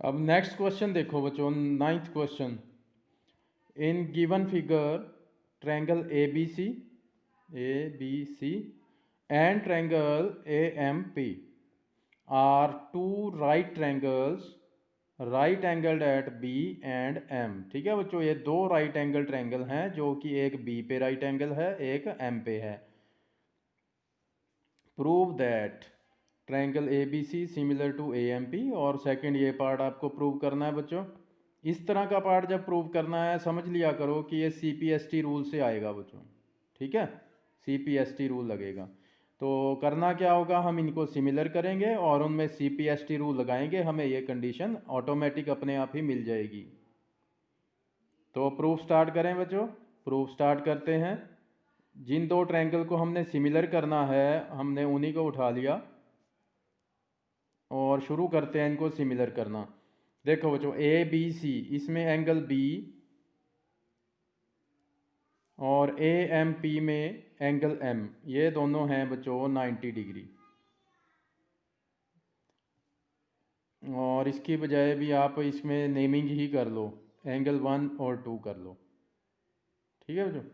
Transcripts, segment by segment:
अब next question देखो बच्चों, 9th question. In given figure triangle A B C and triangle A M P are two right triangles right angled at B and M. ठीक है बच्चों, ये दो right angle triangle हैं जो कि एक बी पे राइट एंगल है, एक एम पे है। Prove that triangle A B C similar to A M P. और सेकंड ये पार्ट आपको प्रूव करना है बच्चों। इस तरह का पार्ट जब प्रूव करना है समझ लिया करो कि ये C P S T rule से आएगा बच्चों। ठीक है, C P S T rule लगेगा। तो करना क्या होगा, हम इनको सिमिलर करेंगे और उनमें C P S T rule लगाएंगे, हमें ये कंडीशन ऑटोमेटिक अपने आप ही मिल जाएगी। तो प्रूफ स्टार्ट करें बच्चों। प्रूफ स्टार्ट करते हैं। जिन दो ट्रायंगल को हमने सिमिलर करना है हमने उन्हीं को उठा लिया और शुरू करते हैं इनको सिमिलर करना। देखो बच्चों, ए बी सी, इसमें एंगल बी और ए एम पी में एंगल एम, ये दोनों हैं बच्चों 90 डिग्री। और इसकी बजाय भी आप इसमें नेमिंग ही कर लो, एंगल 1 और 2 कर लो। ठीक है बच्चों।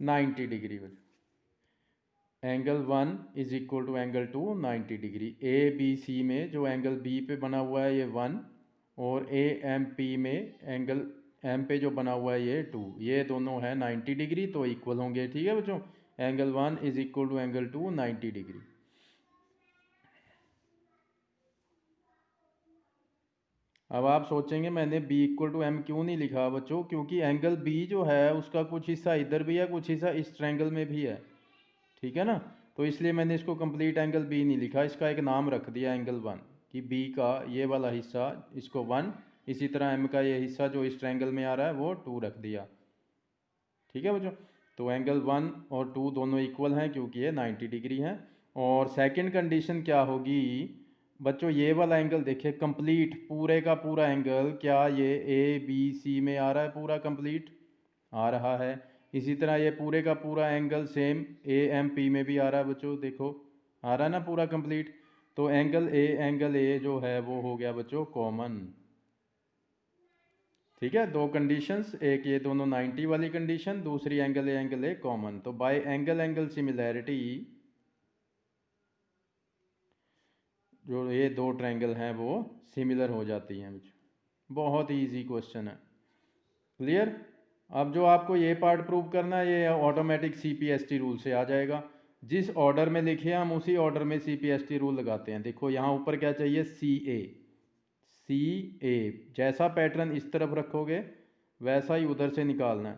नाइन्टी डिग्री बच्चों, angle 1 is equal to angle 2 90 degree. A B C में जो एंगल बी पे बना हुआ है ये 1 और ए एम पी में एंगल एम पे जो बना हुआ है ये 2, ये दोनों है 90 डिग्री, तो इक्वल होंगे। ठीक है बच्चों, angle 1 is equal to angle 2 90 degree. अब आप सोचेंगे मैंने बी इक्वल टू एम क्यों नहीं लिखा बच्चों, क्योंकि एंगल बी जो है उसका कुछ हिस्सा इधर भी है, कुछ हिस्सा इस ट्रायंगल में भी है। ठीक है ना, तो इसलिए मैंने इसको कंप्लीट एंगल बी नहीं लिखा, इसका एक नाम रख दिया एंगल 1, कि बी का ये वाला हिस्सा इसको 1, इसी तरह एम का ये हिस्सा जो इस ट्रायंगल में आ रहा है वो 2 रख दिया। ठीक है बच्चों, तो एंगल 1 और 2 दोनों इक्वल हैं क्योंकि ये 90 डिग्री है। और सेकंड कंडीशन क्या होगी बच्चों, ये वाला एंगल देखिए कंप्लीट, पूरे का पूरा एंगल क्या ये ए बी सी में आ रहा है, पूरा कंप्लीट आ रहा है। इसी तरह ये पूरे का पूरा angle same A M P में भी आ रहा है बच्चों, देखो आ रहा है ना पूरा कंप्लीट। तो एंगल ए जो है वो हो गया बच्चों कॉमन। ठीक है, दो कंडीशंस, एक ये दोनों 90 वाली कंडीशन, दूसरी एंगल ए कॉमन। तो बाय एंगल सिमिलैरिटी जो ये दो ट्रायंगल हैं वो सिमिलर हो जाती हैं बच्चों। बहुत ही इजी क्वेश्चन है, क्लियर। अब जो आपको ये पार्ट प्रूव करना है ये automatic C P S T rule से आ जाएगा। जिस ऑर्डर में लिखे हम उसी ऑर्डर में C P S T rule लगाते हैं। देखो यहाँ ऊपर क्या चाहिए, सी ए, सी ए जैसा पैटर्न इस तरफ रखोगे वैसा ही उधर से निकालना है।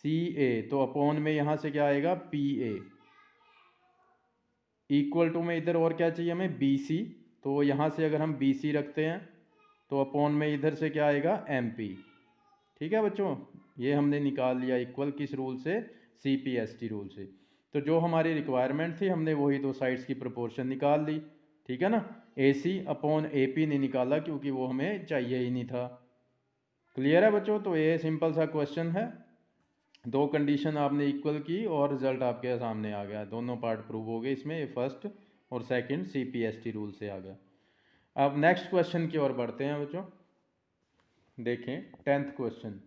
सी ए तो अपॉन में यहाँ से क्या आएगा, पी ए, इक्वल टू में इधर और क्या चाहिए हमें, बी सी। तो यहाँ से अगर हम बी सी रखते हैं तो अपॉन में इधर से क्या आएगा, एम पी। ठीक है बच्चों, ये हमने निकाल लिया इक्वल किस रूल से, C P S T rule से। तो जो हमारी रिक्वायरमेंट थी हमने वही दो साइड्स की प्रोपोर्शन निकाल ली। ठीक है ना, ए सी अपॉन ए पी नहीं निकाला क्योंकि वो हमें चाहिए ही नहीं था। क्लियर है बच्चों, तो ये सिंपल सा क्वेश्चन है। दो कंडीशन आपने इक्वल की और रिजल्ट आपके सामने आ गया, दोनों पार्ट प्रूव हो गए इसमें, ये फर्स्ट और second C P S T rule से आ गया। अब नेक्स्ट क्वेश्चन की ओर बढ़ते हैं बच्चों। देखें 10th question.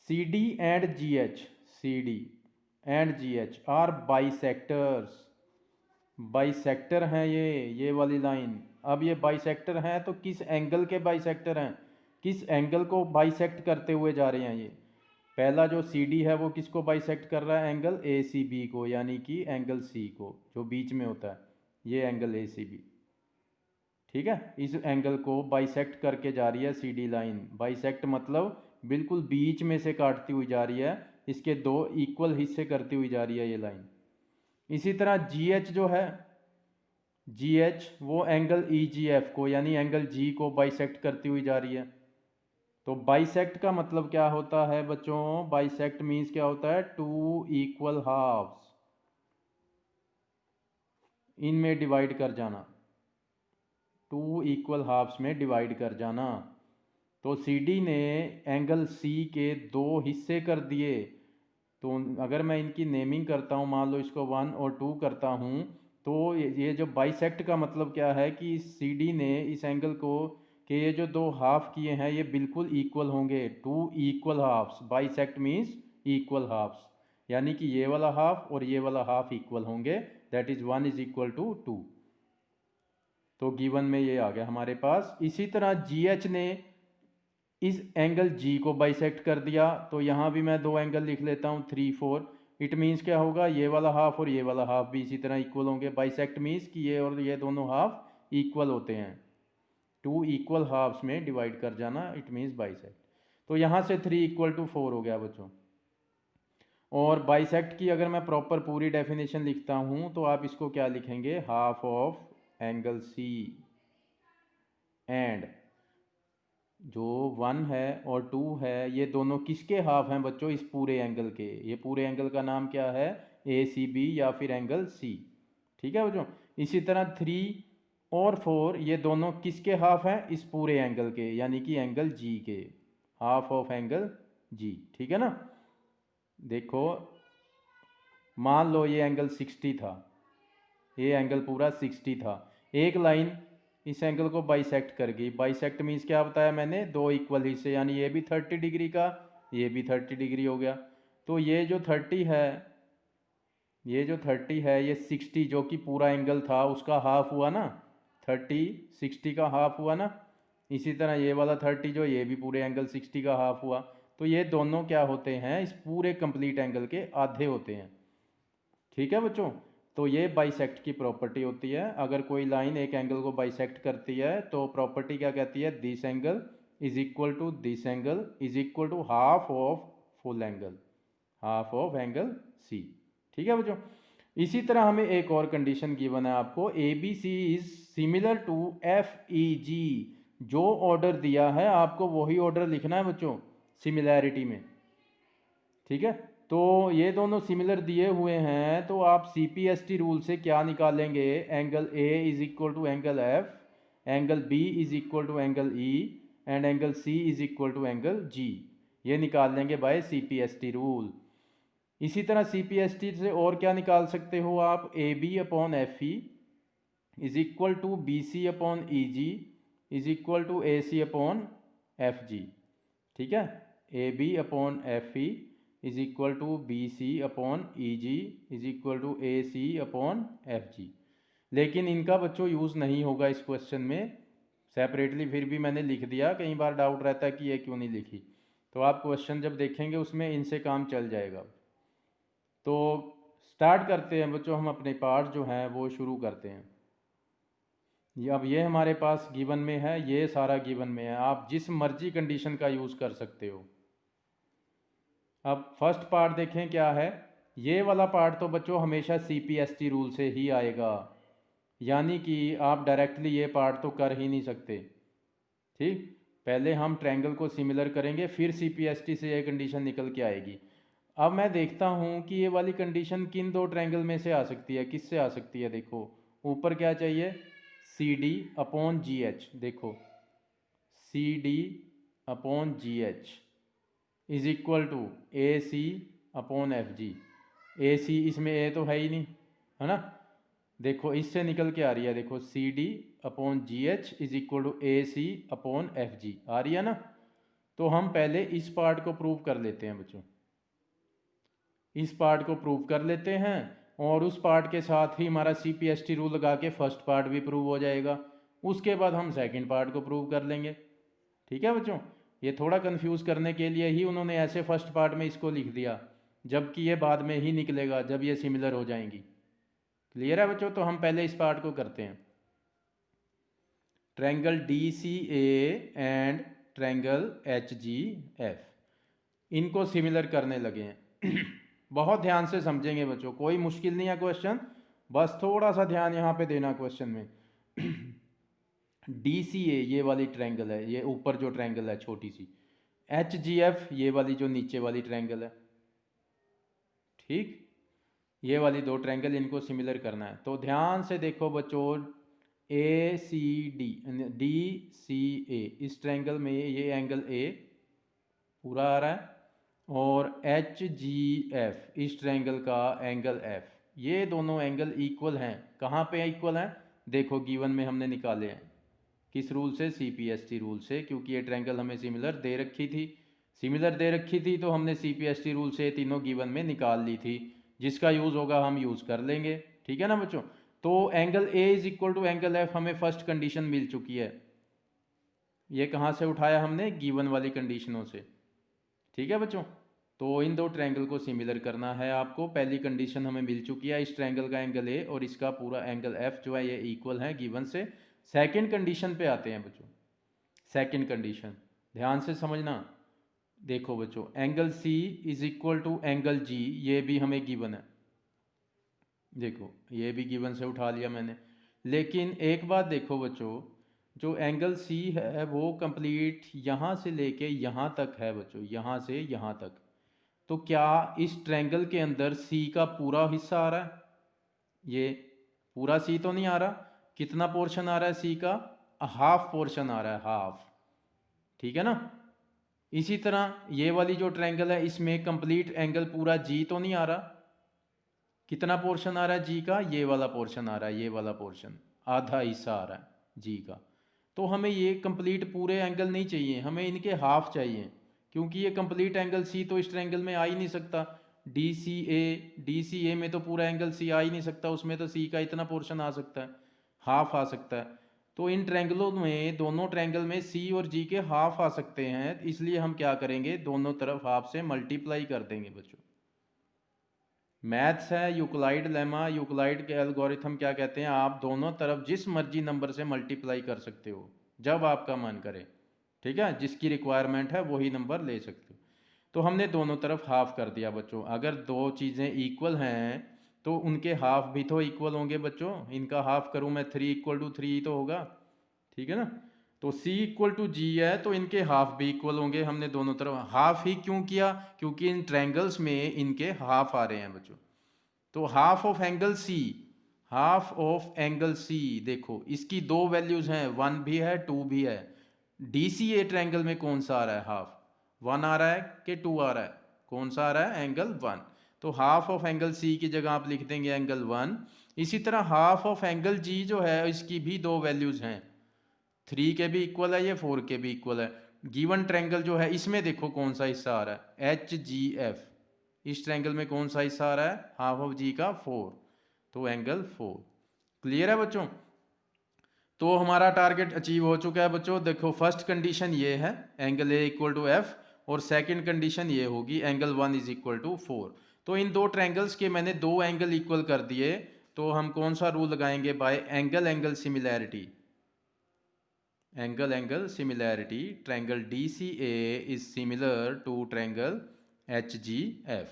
C D and G H, C D and G H are bisectors. Bisector हैं ये वाली लाइन। अब ये बाइसेक्टर हैं तो किस एंगल के बाइसेक्टर हैं, किस एंगल को बाइसेक्ट करते हुए जा रहे हैं ये। पहला जो सी डी है वो किसको बाइसेक्ट कर रहा है, एंगल ए सी बी को, यानी कि एंगल सी को जो बीच में होता है, ये एंगल ए सी बी। ठीक है, इस एंगल को बाइसेक्ट करके जा रही है सी डी लाइन। बाइसेक्ट मतलब बिल्कुल बीच में से काटती हुई जा रही है, इसके दो इक्वल हिस्से करती हुई जा रही है ये लाइन। इसी तरह जी एच जो है, जी एच वो एंगल ई जी एफ को यानी एंगल जी को बाइसेक्ट करती हुई जा रही है। तो बाइसेक्ट का मतलब क्या होता है बच्चों, बाइसेक्ट मीन्स क्या होता है, टू इक्वल हाफ्स, इनमें डिवाइड कर जाना, टू इक्वल हाफ्स में डिवाइड कर जाना। तो CD ने एंगल C के दो हिस्से कर दिए। तो अगर मैं इनकी नेमिंग करता हूँ, मान लो इसको 1 और 2 करता हूँ, तो ये जो बाइसेक्ट का मतलब क्या है कि CD ने इस एंगल को कि ये जो दो हाफ किए हैं ये बिल्कुल इक्वल होंगे, two equal halves. Bisect means equal halves, यानी कि ये वाला हाफ और ये वाला हाफ इक्वल होंगे, that is 1 is equal to 2। तो गिवन में ये आ गया हमारे पास। इसी तरह GH ने इस एंगल G को बाइसेक्ट कर दिया, तो यहाँ भी मैं दो एंगल लिख लेता हूँ 3, 4। इट मीन्स क्या होगा, ये वाला हाफ और ये वाला हाफ भी इसी तरह इक्वल होंगे। बाइसेक्ट मीन्स कि ये और ये दोनों हाफ इक्वल होते हैं, टू इक्वल हाफ्स में डिवाइड कर जाना, इट मीन्स बाइसेक्ट। तो यहाँ से 3 इक्वल टू 4 हो गया बच्चों। और बाइसेक्ट की अगर मैं प्रॉपर पूरी डेफिनेशन लिखता हूँ तो आप इसको क्या लिखेंगे, half of angle C and जो 1 है और 2 है ये दोनों किसके हाफ हैं बच्चों, इस पूरे एंगल के। ये पूरे एंगल का नाम क्या है, ACB या फिर एंगल C। ठीक है बच्चों। इसी तरह 3 और 4 ये दोनों किसके हाफ हैं, इस पूरे एंगल के, यानी कि एंगल G के, हाफ ऑफ एंगल G। ठीक है ना। देखो मान लो ये एंगल 60 था, ये एंगल पूरा 60 था। एक लाइन इस एंगल को बाइसेक्ट कर गई। बाइसेक्ट मीन्स क्या बताया मैंने, दो इक्वल हिस्से, यानी ये भी 30 डिग्री का, ये भी 30 डिग्री हो गया। तो ये जो 30 है, ये जो 30 है ये 60 जो कि पूरा एंगल था उसका हाफ हुआ ना, 30 60 का हाफ हुआ ना। इसी तरह ये वाला 30 जो, ये भी पूरे एंगल 60 का हाफ हुआ। तो ये दोनों क्या होते हैं, इस पूरे कंप्लीट एंगल के आधे होते हैं। ठीक है बच्चों। तो ये बाइसेक्ट की प्रॉपर्टी होती है। अगर कोई लाइन एक एंगल को बाइसेक्ट करती है तो प्रॉपर्टी क्या कहती है, this angle is equal to this angle is equal to half of full angle, half of angle C। ठीक है बच्चों। इसी तरह हमें एक और कंडीशन गिवन है आपको, ABC is similar to FEG। जो ऑर्डर दिया है आपको वही ऑर्डर लिखना है बच्चों, सिमिलैरिटी में। ठीक है। तो ये दोनों सिमिलर दिए हुए हैं, तो आप CPST रूल से क्या निकालेंगे, angle A is equal to angle F, angle B is equal to angle E and angle C is equal to angle G। ये निकाल लेंगे बाय CPST रूल। इसी तरह CPST से और क्या निकाल सकते हो आप, AB upon FE is equal to BC upon EG is equal to AC upon FG। ठीक है। AB upon FE is equal to BC upon EG is equal to AC upon FG। लेकिन इनका बच्चों यूज़ नहीं होगा इस question में, separately फिर भी मैंने लिख दिया। कई बार डाउट रहता है कि ये क्यों नहीं लिखी, तो आप क्वेश्चन जब देखेंगे उसमें इनसे काम चल जाएगा। तो स्टार्ट करते हैं बच्चों, हम अपने पार्ट जो हैं वो शुरू करते हैं। अब ये हमारे पास गिवन में है, ये सारा गिवन में है, आप जिस मर्जी कंडीशन का यूज़ कर सकते हो। अब फर्स्ट पार्ट देखें क्या है। ये वाला पार्ट तो बच्चों हमेशा CPST रूल से ही आएगा, यानी कि आप डायरेक्टली ये पार्ट तो कर ही नहीं सकते। ठीक, पहले हम ट्रायंगल को सिमिलर करेंगे फिर CPST से ये कंडीशन निकल के आएगी। अब मैं देखता हूँ कि ये वाली कंडीशन किन दो ट्रायंगल में से आ सकती है, किससे आ सकती है। देखो ऊपर क्या चाहिए, CD अपॉन GH। देखो CD upon GH is equal to AC upon FG। AC इसमें A तो है ही नहीं, है ना। देखो इससे निकल के आ रही है, देखो CD upon GH is equal to AC upon FG आ रही है ना। तो हम पहले इस पार्ट को प्रूव कर लेते हैं बच्चों, इस पार्ट को प्रूव कर लेते हैं और उस पार्ट के साथ ही हमारा CPST रूल लगा के फर्स्ट पार्ट भी प्रूव हो जाएगा। उसके बाद हम सेकंड पार्ट को प्रूव कर लेंगे। ठीक है बच्चों। ये थोड़ा कंफ्यूज करने के लिए ही उन्होंने ऐसे फर्स्ट पार्ट में इसको लिख दिया, जबकि ये बाद में ही निकलेगा जब ये सिमिलर हो जाएंगी। क्लियर है बच्चों। तो हम पहले इस पार्ट को करते हैं। Triangle DCA and triangle HGF, इनको सिमिलर करने लगे हैं। बहुत ध्यान से समझेंगे बच्चों, कोई मुश्किल नहीं है क्वेश्चन, बस थोड़ा सा ध्यान यहाँ पे देना क्वेश्चन में। DCA ये वाली ट्रायंगल है, ये ऊपर जो ट्रायंगल है छोटी सी। HGF ये वाली जो नीचे वाली ट्रायंगल है। ठीक, ये वाली दो ट्रायंगल, इनको सिमिलर करना है। तो ध्यान से देखो बच्चों, ACD DCA, इस ट्रायंगल में ये एंगल A पूरा आ रहा है और HGF इस ट्रायंगल का एंगल F, ये दोनों एंगल इक्वल हैं। कहाँ पे इक्वल हैं? देखो गिवन में हमने निकाले हैं। किस रूल से? CPST रूल से, क्योंकि ये ट्रायंगल हमें सिमिलर दे रखी थी तो हमने CPST रूल से तीनों गिवन में निकाल ली थी, जिसका यूज़ होगा हम यूज़ कर लेंगे। ठीक है ना बच्चों? तो angle A is equal to angle F हमें फर्स्ट कंडीशन मिल चुकी है। ये कहाँ से उठाया हमने? गिवन वाली कंडीशनों से। ठीक है बच्चों, तो इन दो ट्रायंगल को सिमिलर करना है आपको। पहली कंडीशन हमें मिल चुकी है, इस ट्रायंगल का एंगल A और इसका पूरा एंगल F जो है ये इक्वल है गिवन से। सेकंड कंडीशन पे आते हैं बच्चों। सेकंड कंडीशन ध्यान से समझना। देखो बच्चों, angle C is equal to angle G, ये भी हमें गिवन है। देखो ये भी गिवन से उठा लिया मैंने। लेकिन एक बात देखो बच्चों, जो एंगल C है वो कंप्लीट यहाँ से लेके यहाँ तक है बच्चों, यहाँ से यहाँ तक। तो क्या इस ट्रायंगल के अंदर C का पूरा हिस्सा आ रहा है? ये पूरा C तो नहीं आ रहा। कितना पोर्शन आ रहा है C का? हाफ पोर्शन आ रहा है, हाफ। ठीक है ना? इसी तरह ये वाली जो ट्रायंगल है इसमें कंप्लीट एंगल पूरा G तो नहीं आ रहा। कितना पोर्शन आ रहा है G का? ये वाला पोर्शन आ रहा है, ये वाला पोर्शन आधा हिस्सा आ रहा है G का। तो हमें ये कंप्लीट पूरे एंगल नहीं चाहिए, हमें इनके हाफ चाहिए, क्योंकि ये कंप्लीट एंगल C तो इस ट्रायंगल में आ ही नहीं सकता। DCA में तो पूरा एंगल C आ ही नहीं सकता, उसमें तो C का इतना पोर्शन आ सकता है, हाफ आ सकता है। तो इन ट्रायंगलों में, दोनों ट्रायंगल में C और G के हाफ आ सकते हैं, इसलिए हम क्या करेंगे? दोनों तरफ हाफ से मल्टीप्लाई कर देंगे बच्चों। मैथ्स है, यूक्लाइड लेमा, यूक्लाइड के एल्गोरिथम क्या कहते हैं? आप दोनों तरफ जिस मर्जी नंबर से मल्टीप्लाई कर सकते हो जब आपका मन करे। ठीक है, जिसकी रिक्वायरमेंट है वही नंबर ले सकते हो। तो हमने दोनों तरफ हाफ कर दिया बच्चों। अगर दो चीज़ें इक्वल हैं तो उनके हाफ भी तो इक्वल होंगे बच्चों। इनका हाफ करूँ मैं, 3 इक्वल टू 3 तो होगा। ठीक है ना? तो C इक्वल टू G है तो इनके हाफ भी इक्वल होंगे। हमने दोनों तरफ हाफ ही क्यों किया? क्योंकि इन ट्रायंगल्स में इनके हाफ आ रहे हैं बच्चों। तो half of angle C, half of angle C, देखो इसकी दो वैल्यूज हैं, 1 भी है 2 भी है। DCA ट्रायंगल में कौन सा आ रहा है? हाफ 1 आ रहा है कि 2 आ रहा है? कौन सा आ रहा है? एंगल 1। तो हाफ ऑफ एंगल C की जगह आप लिख देंगे एंगल 1। इसी तरह हाफ ऑफ एंगल G जो है इसकी भी दो वैल्यूज हैं, 3 के भी इक्वल है, ये 4 के भी इक्वल है। गिवन ट्रायंगल जो है इसमें देखो कौन सा हिस्सा आ रहा है? HGF। इस ट्रायंगल में कौन सा हिस्सा आ रहा है? हाफ ऑफ G का 4, तो एंगल 4। क्लियर है बच्चों? तो हमारा टारगेट अचीव हो चुका है बच्चों। देखो फर्स्ट कंडीशन ये है, angle A equal to F, और सेकंड कंडीशन ये होगी एंगल 1 इज इक्वल टू 4। तो इन दो ट्रायंगल्स के मैंने दो एंगल इक्वल कर दिए। तो हम कौन सा रूल लगाएंगे? By angle similarity. Angle similarity, triangle DCA is similar to triangle HGF।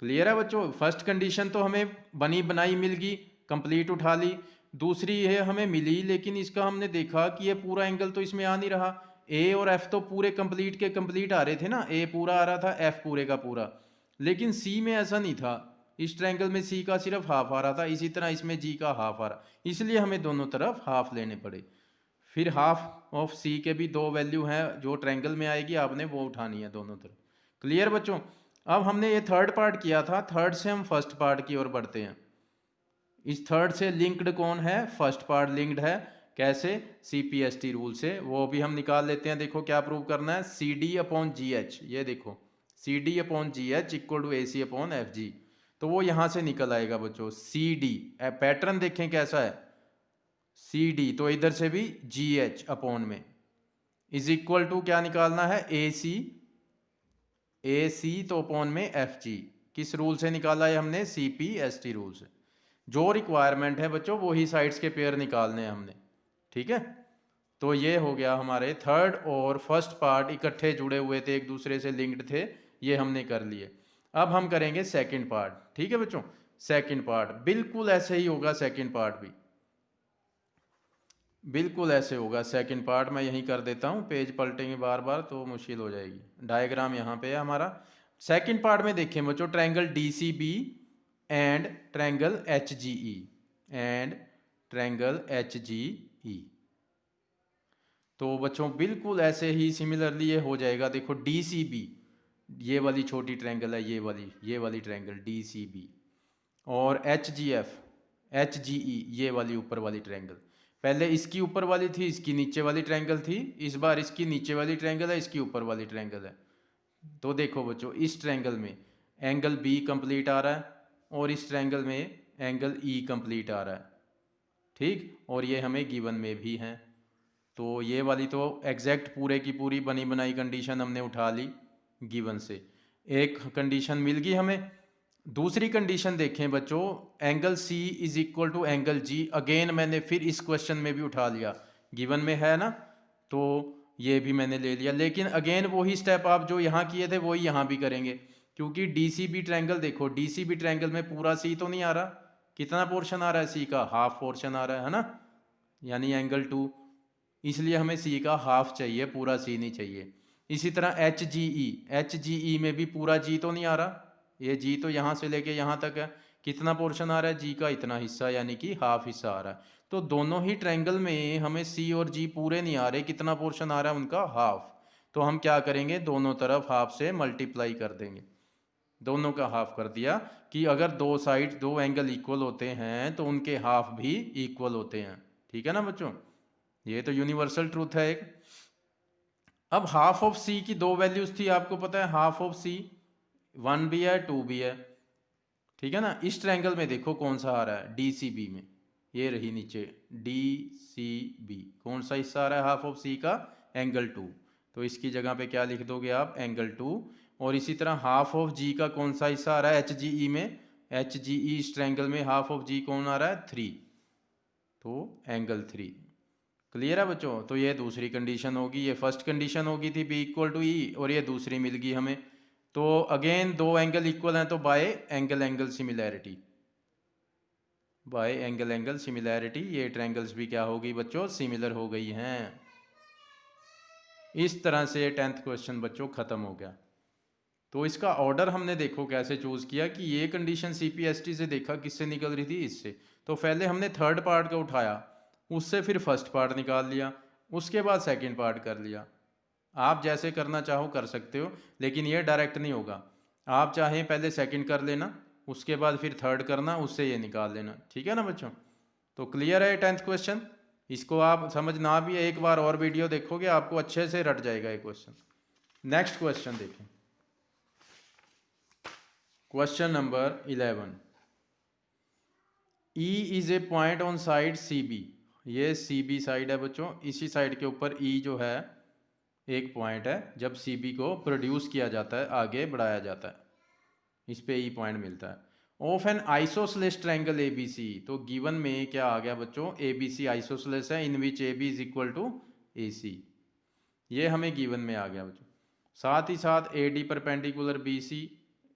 Clear है बच्चों? फर्स्ट कंडीशन तो हमें बनी बनाई मिल गई, कंप्लीट उठा ली। दूसरी ये हमें मिली, लेकिन इसका हमने देखा कि ये पूरा एंगल तो इसमें आ नहीं रहा। A और F तो पूरे कंप्लीट के कंप्लीट आ रहे थे ना, A पूरा आ रहा था, F पूरे का पूरा। लेकिन C में ऐसा नहीं था, इस ट्रायंगल में C का सिर्फ हाफ आ रहा था, इसी तरह इसमें G का हाफ आ रहा, इसलिए हमें दोनों तरफ हाफ लेने पड़े। फिर हाफ ऑफ C के भी दो वैल्यू हैं, जो ट्रायंगल में आएगी आपने वो उठानी है दोनों तरफ। क्लियर बच्चों? अब हमने ये थर्ड पार्ट किया था, थर्ड से हम फर्स्ट पार्ट की ओर बढ़ते हैं। इस थर्ड से लिंक्ड कौन है? फर्स्ट पार्ट लिंक्ड है। कैसे? CPST रूल से, वो भी हम निकाल लेते हैं। देखो क्या प्रूव करना है? CD अपॉन GH, ये देखो CD upon GH equal to AC upon FG। तो वो यहाँ से निकल आएगा बच्चों, CD पैटर्न देखें कैसा है, CD तो इधर से भी GH अपॉन में इज इक्वल टू क्या निकालना है? AC तो अपॉन में FG। किस रूल से निकाला है हमने? CPST रूल से। जो रिक्वायरमेंट है बच्चों वही साइड्स के पेयर निकालने हैं हमने। ठीक है, तो ये हो गया हमारे थर्ड और फर्स्ट पार्ट इकट्ठे जुड़े हुए थे, एक दूसरे से लिंक्ड थे, ये हमने कर लिए। अब हम करेंगे सेकंड पार्ट। ठीक है बच्चों, सेकंड पार्ट बिल्कुल ऐसे ही होगा। सेकंड पार्ट भी बिल्कुल ऐसे होगा। सेकंड पार्ट मैं यहीं कर देता हूँ, पेज पलटेंगे बार बार तो मुश्किल हो जाएगी। डायग्राम यहाँ पे है हमारा। सेकंड पार्ट में देखें बच्चों, triangle DCB and triangle HGE and triangle HGE। तो बच्चों बिल्कुल ऐसे ही सिमिलरली ये हो जाएगा, देखो DCB, ये वाली छोटी ट्रायंगल है, ये वाली ट्रायंगल DCB, और HGE ये वाली ऊपर वाली ट्रायंगल। पहले इसकी ऊपर वाली थी, इसकी नीचे वाली ट्रायंगल थी, इस बार इसकी नीचे वाली ट्रायंगल है, इसकी ऊपर वाली ट्रायंगल है। तो देखो बच्चों इस ट्रायंगल में एंगल B कंप्लीट आ रहा है और इस ट्रायंगल में एंगल E कंप्लीट आ रहा है, ठीक, और ये हमें गिवन में भी हैं। तो ये वाली तो एग्जैक्ट पूरे की पूरी बनी बनाई कंडीशन हमने उठा ली गिवन से। एक कंडीशन मिल गई हमें। दूसरी कंडीशन देखें बच्चों, angle C is equal to angle G, again मैंने फिर इस क्वेश्चन में भी उठा लिया, गिवन में है ना, तो ये भी मैंने ले लिया। लेकिन अगेन वही स्टेप आप जो यहाँ किए थे वही यहाँ भी करेंगे, क्योंकि DCB ट्रायंगल, देखो DCB ट्रायंगल में पूरा C तो नहीं आ रहा, कितना पोर्शन आ रहा है C का, हाफ पोर्शन आ रहा है ना, यानी एंगल 2, इसलिए हमें C का हाफ चाहिए, पूरा C नहीं चाहिए। इसी तरह HGE में भी पूरा G तो नहीं आ रहा, ये G तो यहाँ से लेके यहाँ तक है, कितना पोर्शन आ रहा है G का, इतना हिस्सा, यानी कि हाफ हिस्सा आ रहा है। तो दोनों ही ट्रायंगल में हमें C और G पूरे नहीं आ रहे, कितना पोर्शन आ रहा है उनका, हाफ। तो हम क्या करेंगे, दोनों तरफ हाफ से मल्टीप्लाई कर देंगे, दोनों का हाफ कर दिया, कि अगर दो साइड दो एंगल इक्वल होते हैं तो उनके हाफ भी इक्वल होते हैं। ठीक है ना बच्चों, ये तो यूनिवर्सल ट्रूथ है एक। अब हाफ ऑफ C की दो वैल्यूज थी, आपको पता है हाफ ऑफ C 1 भी है 2 भी है, ठीक है ना। इस ट्रायंगल में देखो कौन सा आ रहा है, DCB में, ये रही नीचे DCB, कौन सा हिस्सा आ रहा है हाफ ऑफ C का, एंगल 2, तो इसकी जगह पे क्या लिख दोगे आप, एंगल 2। और इसी तरह हाफ ऑफ G का कौन सा हिस्सा आ रहा है HGE में, HGE इस ट्रायंगल में हाफ ऑफ G कौन आ रहा है, 3, तो एंगल 3। क्लियर है बच्चों, तो ये दूसरी कंडीशन होगी, ये फर्स्ट कंडीशन होगी थी B इक्वल टू E, और ये दूसरी मिल गई हमें। तो अगेन दो एंगल इक्वल हैं तो bye angle similarity, bye angle similarity ये ट्रायंगल्स भी क्या हो गई बच्चों, सिमिलर हो गई हैं। इस तरह से 10th क्वेश्चन बच्चों खत्म हो गया। तो इसका ऑर्डर हमने देखो कैसे चूज किया, कि ये कंडीशन CPST से देखा किससे निकल रही थी, इससे, तो पहले हमने थर्ड पार्ट का उठाया, उससे फिर फर्स्ट पार्ट निकाल लिया, उसके बाद सेकंड पार्ट कर लिया। आप जैसे करना चाहो कर सकते हो, लेकिन ये डायरेक्ट नहीं होगा, आप चाहें पहले सेकंड कर लेना, उसके बाद फिर थर्ड करना, उससे ये निकाल लेना। ठीक है ना बच्चों, तो क्लियर है 10th क्वेश्चन। इसको आप समझ ना भी है, एक बार और वीडियो देखोगे आपको अच्छे से रट जाएगा ये क्वेश्चन। नेक्स्ट क्वेश्चन देखें, question number 11, E is a point on side CB, ये CB साइड है बच्चों, इसी साइड के ऊपर E जो है एक पॉइंट है, जब CB को प्रोड्यूस किया जाता है, आगे बढ़ाया जाता है, इस पे E पॉइंट मिलता है। Of an isosceles triangle ABC, तो गिवन में क्या आ गया बच्चों, ABC आइसोसेलेस है, in which AB is equal to AC, ये हमें गिवन में आ गया बच्चों। साथ ही साथ AD perpendicular BC,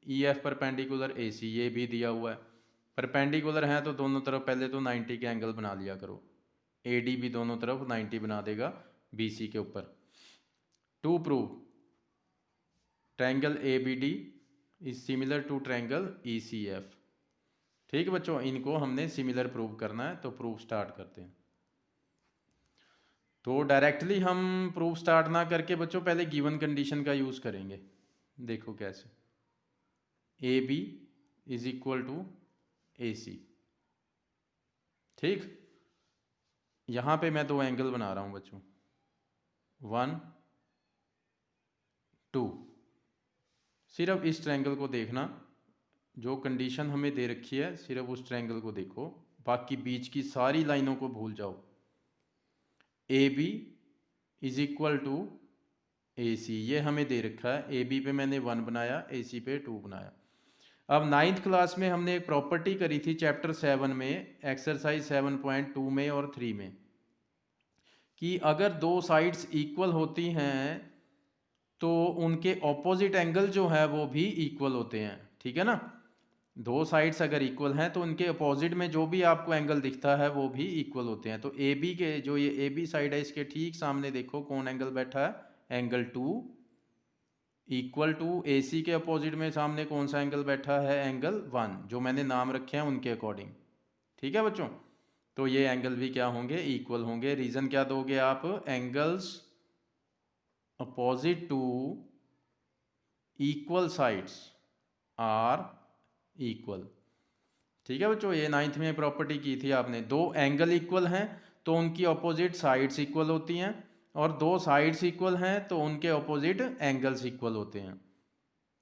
EF perpendicular AC, ये भी दिया हुआ है। परपेंडिकुलर है तो दोनों तरफ पहले तो 90 के एंगल बना लिया करो, AD भी दोनों तरफ 90 बना देगा BC के ऊपर। To prove triangle ABD is similar to triangle ECF। ठीक बच्चों, इनको हमने सिमिलर प्रूव करना है, तो प्रूव स्टार्ट करते हैं। तो डायरेक्टली हम प्रूफ स्टार्ट ना करके बच्चों पहले गिवन कंडीशन का यूज़ करेंगे। देखो कैसे, AB is equal to AC, ठीक, यहाँ पे मैं दो एंगल बना रहा हूँ बच्चों, 1 2, सिर्फ इस ट्रायंगल को देखना, जो कंडीशन हमें दे रखी है सिर्फ उस ट्रायंगल को देखो, बाकी बीच की सारी लाइनों को भूल जाओ। AB is equal to AC, ये हमें दे रखा है, AB पे मैंने 1 बनाया, AC पे 2 बनाया। अब 9th क्लास में हमने एक प्रॉपर्टी करी थी चैप्टर 7 में, एक्सरसाइज 7.2 में और 3 में, कि अगर दो साइड्स इक्वल होती हैं तो उनके ऑपोजिट एंगल जो है वो भी इक्वल होते हैं। ठीक है ना, दो साइड्स अगर इक्वल हैं तो उनके अपोजिट में जो भी आपको एंगल दिखता है वो भी इक्वल होते हैं। तो AB के जो ये AB साइड है इसके ठीक सामने देखो कौन एंगल बैठा है, एंगल 2, इक्वल टू AC के अपोजिट में सामने कौन सा एंगल बैठा है, एंगल 1, जो मैंने नाम रखे हैं उनके अकॉर्डिंग। ठीक है बच्चों, तो ये एंगल भी क्या होंगे, इक्वल होंगे। रीज़न क्या दोगे आप, angles opposite to equal sides are equal. ठीक है बच्चों, ये 9th में प्रॉपर्टी की थी आपने। दो एंगल इक्वल हैं तो उनकी अपोजिट साइड्स इक्वल होती हैं, और दो साइड्स इक्वल हैं तो उनके अपोजिट एंगल्स इक्वल होते हैं।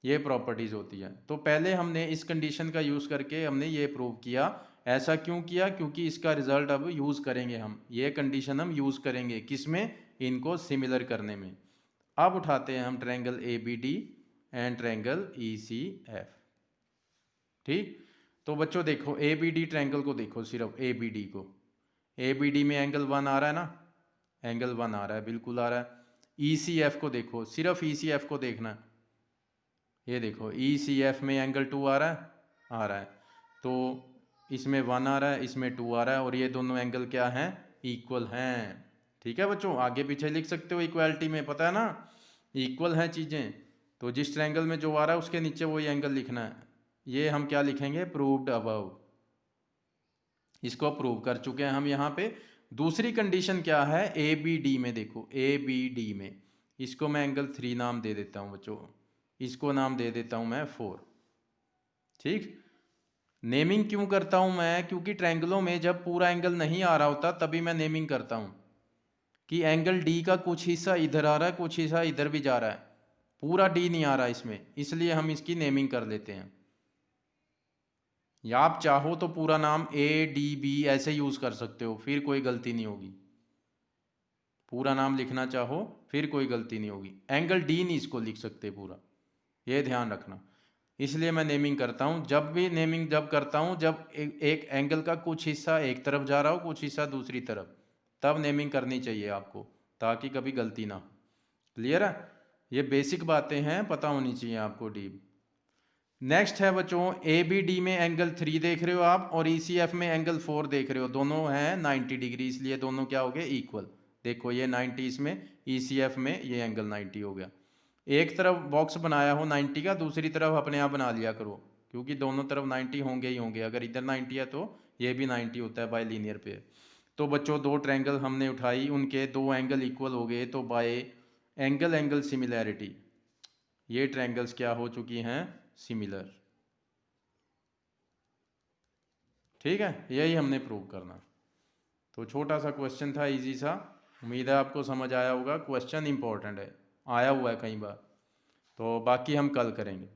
ये प्रॉपर्टीज़ होती है। तो पहले हमने इस कंडीशन का यूज़ करके हमने ये प्रूव किया। ऐसा क्यों किया, क्योंकि इसका रिजल्ट अब यूज़ करेंगे हम, ये कंडीशन हम यूज़ करेंगे किसमें, इनको सिमिलर करने में। अब उठाते हैं हम triangle ABD and triangle ECF। ठीक, तो बच्चों देखो ABD ट्रायंगल को देखो, सिर्फ ABD को, ABD में एंगल 1 आ रहा है ना, एंगल 1 आ रहा है, बिल्कुल आ रहा है। ECF को देखो, सिर्फ ECF को देखना है, ये देखो ECF में एंगल 2 आ रहा है, आ रहा है। तो इसमें 1 आ रहा है, इसमें 2 आ रहा है, और ये दोनों एंगल क्या हैं, इक्वल हैं। ठीक है बच्चों, आगे पीछे लिख सकते हो इक्वालिटी में, पता है ना, इक्वल हैं चीज़ें। तो जिस ट्रायंगल में जो आ रहा है उसके नीचे वही एंगल लिखना है। ये हम क्या लिखेंगे, प्रूव्ड अबव। इसको प्रूव कर चुके हैं हम यहाँ पे। दूसरी कंडीशन क्या है, ABD में देखो, ABD में इसको मैं एंगल 3 नाम दे देता हूँ बच्चों, इसको नाम दे देता हूँ मैं 4। ठीक, नेमिंग क्यों करता हूँ मैं, क्योंकि ट्रायंगलों में जब पूरा एंगल नहीं आ रहा होता तभी मैं नेमिंग करता हूँ कि एंगल D का कुछ हिस्सा इधर आ रहा है, कुछ हिस्सा इधर भी जा रहा है, पूरा D नहीं आ रहा इसमें, इसलिए हम इसकी नेमिंग कर लेते हैं। या आप चाहो तो पूरा नाम ADB ऐसे यूज़ कर सकते हो, फिर कोई गलती नहीं होगी। पूरा नाम लिखना चाहो फिर कोई गलती नहीं होगी, एंगल D नहीं इसको लिख सकते पूरा, ये ध्यान रखना। इसलिए मैं नेमिंग करता हूँ। जब भी नेमिंग जब करता हूँ, जब एक एंगल का कुछ हिस्सा एक तरफ जा रहा हो, कुछ हिस्सा दूसरी तरफ, तब नेमिंग करनी चाहिए आपको, ताकि कभी गलती ना हो। क्लियर है, ये बेसिक बातें हैं, पता होनी चाहिए आपको डीप। नेक्स्ट है बच्चों, ABD में एंगल 3 देख रहे हो आप, और ECF में एंगल 4 देख रहे हो, दोनों हैं 90 डिग्री, इसलिए दोनों क्या हो गए, इक्वल। देखो ये 90 इसमें, ECF में ये एंगल 90 हो गया। एक तरफ बॉक्स बनाया हो 90 का, दूसरी तरफ अपने आप बना लिया करो, क्योंकि दोनों तरफ 90 होंगे ही होंगे। अगर इधर 90 है तो ये भी 90 होता है बाय लीनियर पेयर। तो बच्चों दो ट्रायंगल हमने उठाई, उनके दो एंगल इक्वल हो गए, तो बाय एंगल एंगल सिमिलैरिटी ये ट्रायंगल्स क्या हो चुकी हैं, सिमिलर। ठीक है, यही हमने प्रूव करना। तो छोटा सा क्वेश्चन था, इजी सा, उम्मीद है आपको समझ आया होगा। क्वेश्चन इंपॉर्टेंट है, आया हुआ है कई बार। तो बाकी हम कल करेंगे।